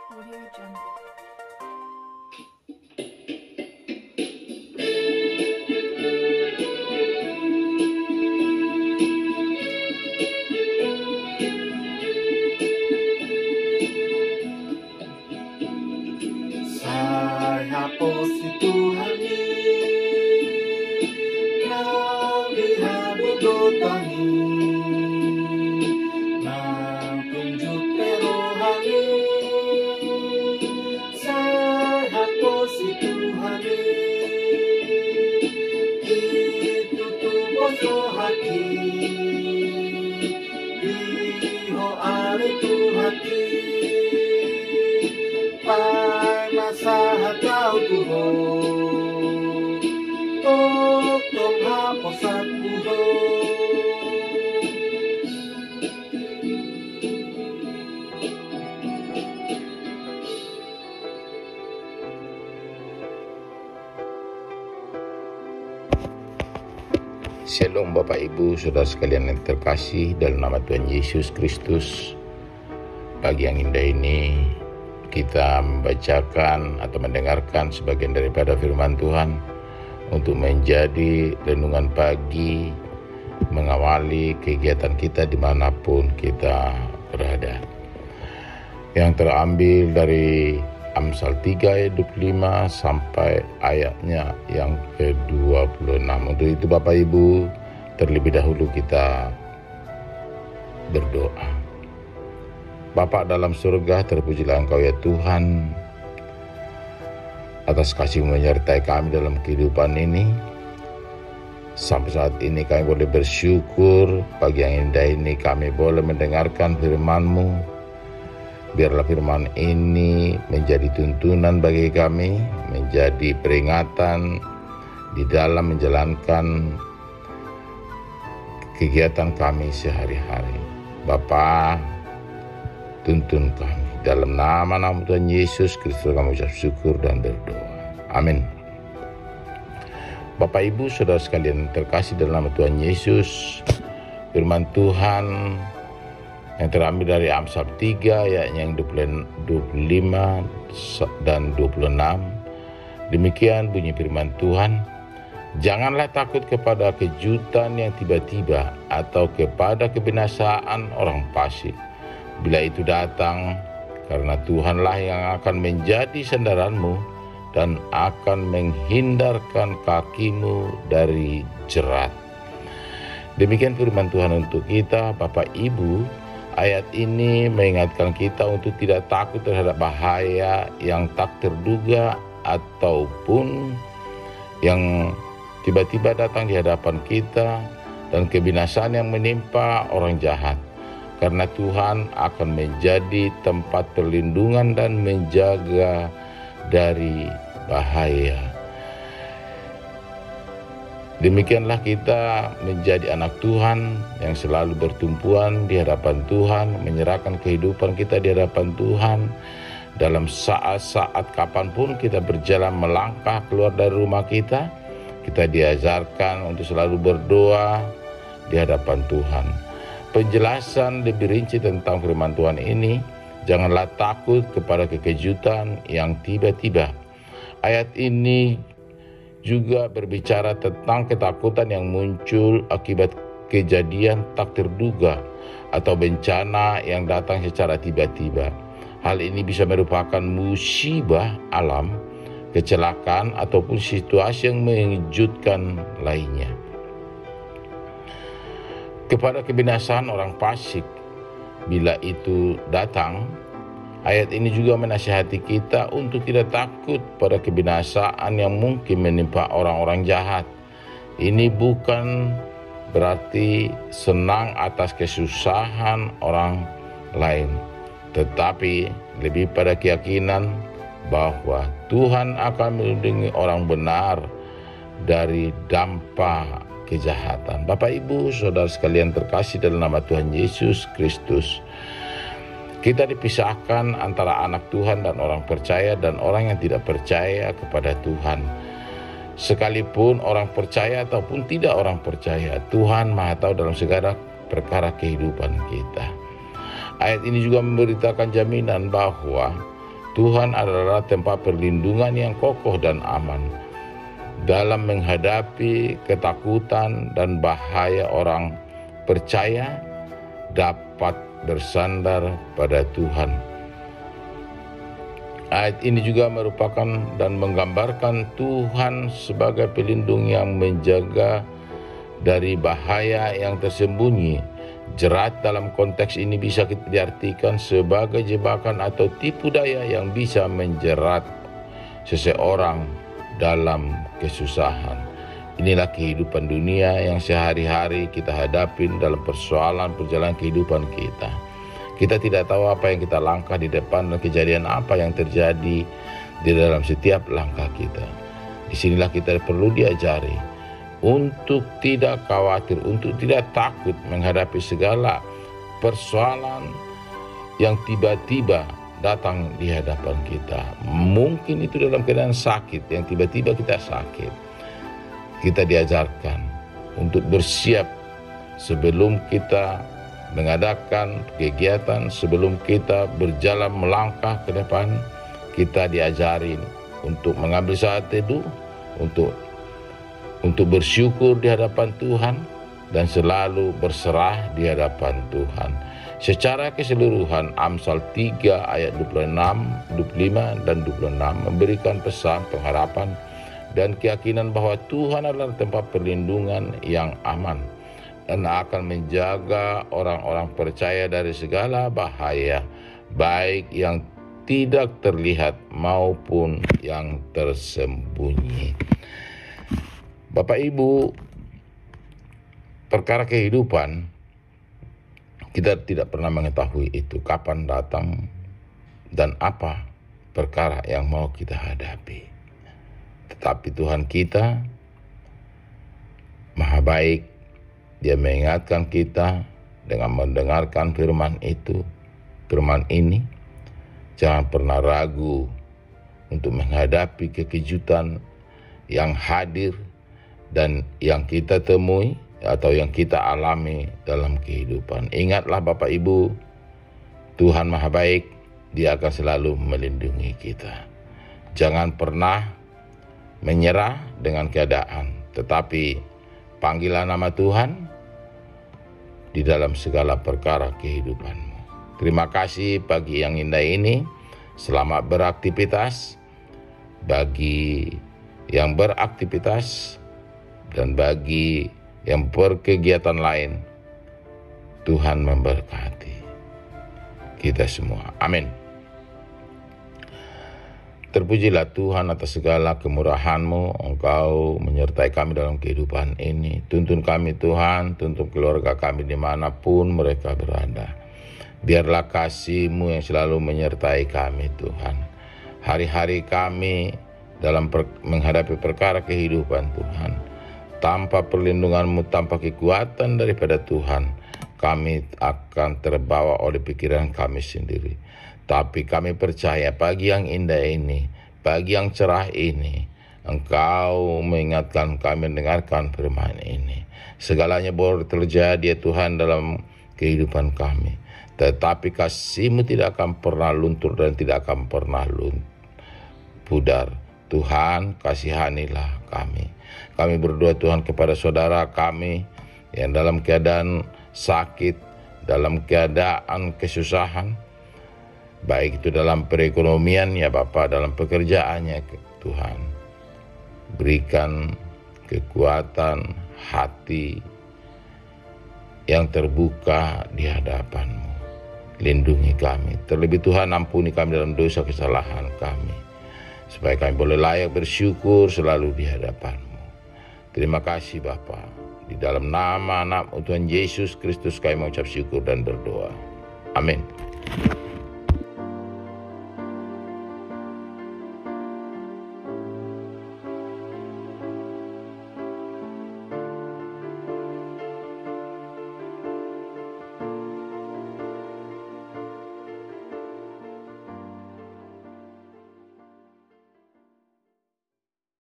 Audio Jungle. Saya puji Tuhan Nabi Bogotani Natunjuk perohani Saya puji Tuhan Itu tubuh hati Iho ari Tuhati Pai masa hatau tuho Tok tong haposat tuho Shalom Bapak Ibu, Saudara sekalian yang terkasih dalam nama Tuhan Yesus Kristus. Pagi yang indah ini kita membacakan atau mendengarkan sebagian daripada firman Tuhan untuk menjadi renungan pagi mengawali kegiatan kita dimanapun kita berada. Yang terambil dari Amsal 3 ayat 25 sampai ayatnya yang ke-26. Untuk itu Bapak Ibu, terlebih dahulu kita berdoa. Bapa dalam surga, terpujilah Engkau ya Tuhan atas kasih-Mu menyertai kami dalam kehidupan ini. Sampai saat ini kami boleh bersyukur, pagi yang indah ini kami boleh mendengarkan firman-Mu. Biarlah firman ini menjadi tuntunan bagi kami, menjadi peringatan di dalam menjalankan kegiatan kami sehari-hari. Bapa, tuntun kami. Dalam nama Tuhan Yesus Kristus kami ucap syukur dan berdoa. Amin. Bapak Ibu Saudara sekalian terkasih dalam nama Tuhan Yesus, firman Tuhan yang terambil dari Amsal 3 ayatnya yang 25 dan 26. Demikian bunyi firman Tuhan. Janganlah takut kepada kejutan yang tiba-tiba atau kepada kebinasaan orang fasik. Bila itu datang, karena Tuhanlah yang akan menjadi sandaranmu dan akan menghindarkan kakimu dari jerat. Demikian firman Tuhan untuk kita, Bapak Ibu. Ayat ini mengingatkan kita untuk tidak takut terhadap bahaya yang tak terduga ataupun yang tiba-tiba datang di hadapan kita dan kebinasaan yang menimpa orang jahat. Karena Tuhan akan menjadi tempat perlindungan dan menjaga dari bahaya. Demikianlah kita menjadi anak Tuhan yang selalu bertumpuan di hadapan Tuhan, menyerahkan kehidupan kita di hadapan Tuhan. Dalam saat-saat kapanpun kita berjalan melangkah keluar dari rumah kita diajarkan untuk selalu berdoa di hadapan Tuhan. Penjelasan lebih rinci tentang firman Tuhan ini, janganlah takut kepada kekejutan yang tiba-tiba. Ayat ini juga berbicara tentang ketakutan yang muncul akibat kejadian tak terduga atau bencana yang datang secara tiba-tiba. Hal ini bisa merupakan musibah alam, kecelakaan, ataupun situasi yang mengejutkan lainnya. Kepada kebinasaan orang fasik, bila itu datang, ayat ini juga menasihati kita untuk tidak takut pada kebinasaan yang mungkin menimpa orang-orang jahat. Ini bukan berarti senang atas kesusahan orang lain, tetapi lebih pada keyakinan bahwa Tuhan akan melindungi orang benar dari dampak kejahatan. Bapak Ibu Saudara sekalian terkasih dalam nama Tuhan Yesus Kristus, kita dipisahkan antara anak Tuhan dan orang percaya dan orang yang tidak percaya kepada Tuhan. Sekalipun orang percaya ataupun tidak orang percaya, Tuhan Maha tahu dalam segala perkara kehidupan kita. Ayat ini juga memberitakan jaminan bahwa Tuhan adalah tempat perlindungan yang kokoh dan aman dalam menghadapi ketakutan dan bahaya. Orang percaya dapat bersandar pada Tuhan. Ayat ini juga merupakan dan menggambarkan Tuhan sebagai pelindung yang menjaga dari bahaya yang tersembunyi. Jerat dalam konteks ini bisa diartikan sebagai jebakan atau tipu daya yang bisa menjerat seseorang dalam kesusahan. Inilah kehidupan dunia yang sehari-hari kita hadapin dalam persoalan perjalanan kehidupan kita. Kita tidak tahu apa yang kita langkah di depan dan kejadian apa yang terjadi di dalam setiap langkah kita. Disinilah kita perlu diajari untuk tidak khawatir, untuk tidak takut menghadapi segala persoalan yang tiba-tiba datang di hadapan kita. Mungkin itu dalam keadaan sakit, yang tiba-tiba kita sakit. Kita diajarkan untuk bersiap sebelum kita mengadakan kegiatan, sebelum kita berjalan melangkah ke depan. Kita diajarin untuk mengambil saat teduh, untuk bersyukur di hadapan Tuhan, dan selalu berserah di hadapan Tuhan. Secara keseluruhan, Amsal 3 ayat 26, 25, dan 26 memberikan pesan pengharapan dan keyakinan bahwa Tuhan adalah tempat perlindungan yang aman dan akan menjaga orang-orang percaya dari segala bahaya, baik yang tidak terlihat maupun yang tersembunyi. Bapak Ibu, perkara kehidupan kita tidak pernah mengetahui itu kapan datang dan apa perkara yang mau kita hadapi. Tetapi Tuhan kita Maha baik. Dia mengingatkan kita dengan mendengarkan firman itu, firman ini. Jangan pernah ragu untuk menghadapi kekejutan yang hadir dan yang kita temui atau yang kita alami dalam kehidupan. Ingatlah Bapak Ibu, Tuhan Maha baik, Dia akan selalu melindungi kita. Jangan pernah menyerah dengan keadaan, tetapi panggilah nama Tuhan di dalam segala perkara kehidupanmu. Terima kasih pagi yang indah ini. Selamat beraktivitas bagi yang beraktivitas dan bagi yang berkegiatan lain. Tuhan memberkati kita semua. Amin. Terpujilah Tuhan atas segala kemurahan-Mu. Engkau menyertai kami dalam kehidupan ini. Tuntun kami Tuhan, tuntun keluarga kami dimanapun mereka berada. Biarlah kasih-Mu yang selalu menyertai kami Tuhan. Hari-hari kami dalam menghadapi perkara kehidupan Tuhan. Tanpa perlindungan-Mu, tanpa kekuatan daripada Tuhan, kami akan terbawa oleh pikiran kami sendiri. Tapi kami percaya pagi yang indah ini, pagi yang cerah ini, Engkau mengingatkan kami mendengarkan firman ini. Segalanya boleh terjadi ya Tuhan dalam kehidupan kami. Tetapi kasih-Mu tidak akan pernah luntur dan tidak akan pernah pudar. Tuhan, kasihanilah kami. Kami berdoa Tuhan kepada saudara kami yang dalam keadaan sakit, dalam keadaan kesusahan, baik itu dalam perekonomian ya Bapa, dalam pekerjaannya Tuhan. Berikan kekuatan hati yang terbuka di hadapan-Mu. Lindungi kami. Terlebih Tuhan, ampuni kami dalam dosa kesalahan kami, supaya kami boleh layak bersyukur selalu di hadapan-Mu. Terima kasih Bapa. Di dalam nama anak Tuhan Yesus Kristus kami mengucap syukur dan berdoa. Amin.